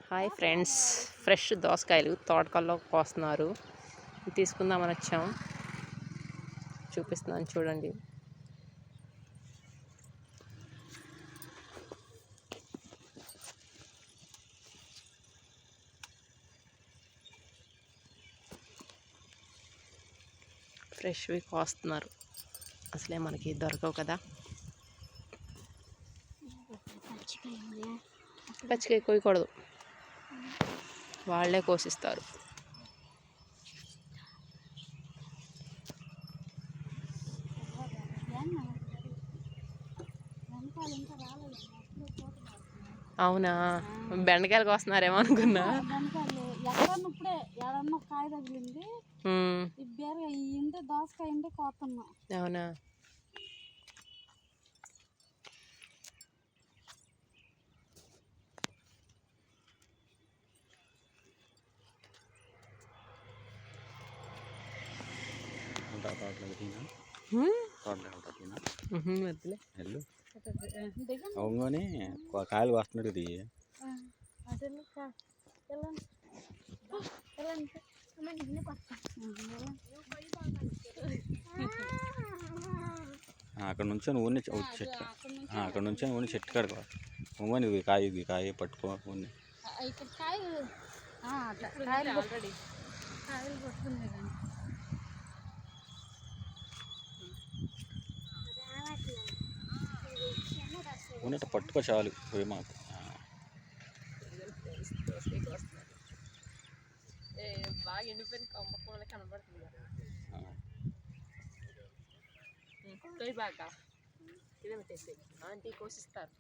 Hi friends, fresh దోసకాయలు తోటకల్లో కోస్తున్నారు. తీసుకుందామని వచ్చాం. చూపిస్తున్నాను చూడండి. ఫ్రెష్వి కోస్తున్నారు. అసలే మనకి దొరకవు కదా. పచ్చికాయ కోయకూడదు, వాళ్ళే కోసిస్తారు. అవునా, బెండకాయలు కోస్తున్నారేమో అనుకున్నా. అవునా, అవగానే కాయలు వస్తున్నాడు. ఇది అక్కడ నుంచి ఊరిని చెట్టు, అక్కడ నుంచి ఊరిని చెట్టు కాడుకో ఒంగని కాయ పట్టుకో. ఉన్నట్టు పట్టుకో చాలు. పోయి మాకు బాగా ఎండిపోయిన కొమ్మ కనబడుతుంది. బాగా ఇదే పెట్టేసి ఆంటీ కోసిస్తారు.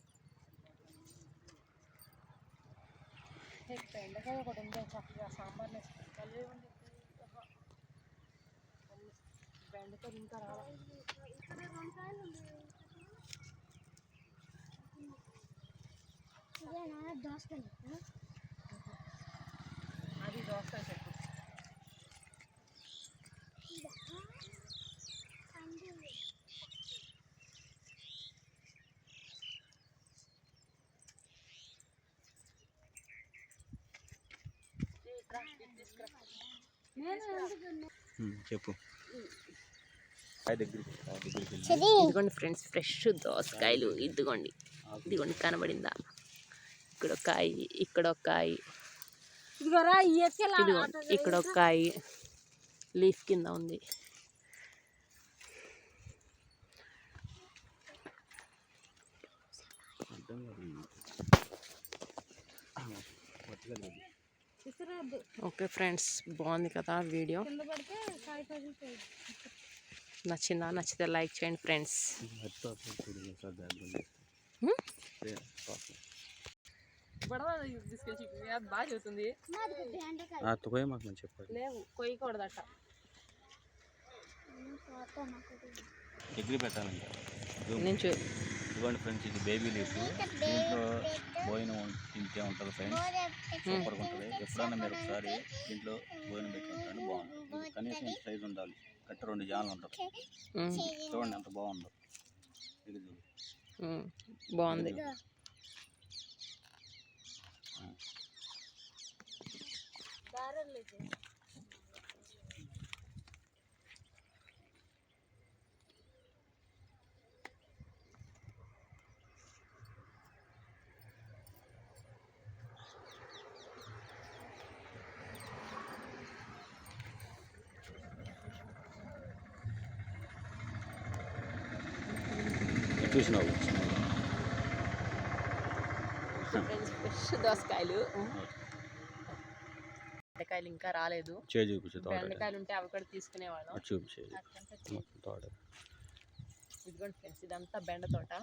బెండకాయ ఒకటి ఉంది, చక్కగా సాంబార్ బెండకాయలు ఇంకా రావాలి. అది దోసకాయ చెట్టు. చెప్పు. ఇదిగోండి ఫ్రెండ్స్, ఫ్రెష్ దోసకాయలు. ఇదిగోండి కనబడిందా? ఇక్కడ ఒక కాయ, ఇక్కడ ఒక కాయ, ఇక్కడ ఒక కాయ లీఫ్ కింద ఉంది. ఓకే ఫ్రెండ్స్, బాగుంది కదా వీడియో. నచ్చిందా? నచ్చితే లైక్ చేయండి ఫ్రెండ్స్. బాగా చెబుతుంది. లేవు, కొయ్యకూడదట. డిగ్రీ పెట్టాలంట. నుంచి ఇదిగోండి ఫ్రెండ్స్, ఇది బేబీ లీఫ్. దీంట్లో భోజనం తింటే ఉంటుంది ఫ్రెండ్స్, సూపర్గా ఉంటుంది. ఎప్పుడన్నా మీరు ఒకసారి దీంట్లో భోజనం పెట్టుకుంటారండి, బాగుంటుంది. కనీసం ఇంత సైజు ఉండాలి. కట్ట 2 జాన్లు ఉంటుంది. చూడండి ఎంత బాగుందో. బాగుంది. చూసినావు ఫ్రెష్ దోసకాయలు. బెండకాయలు ఇంకా రాలేదు. బెండకాయలు ఉంటే అవి కూడా తీసుకునేవాళ్ళం. ఇదిగోండి ఫ్రెండ్స్, ఇదంతా బెండ తోట.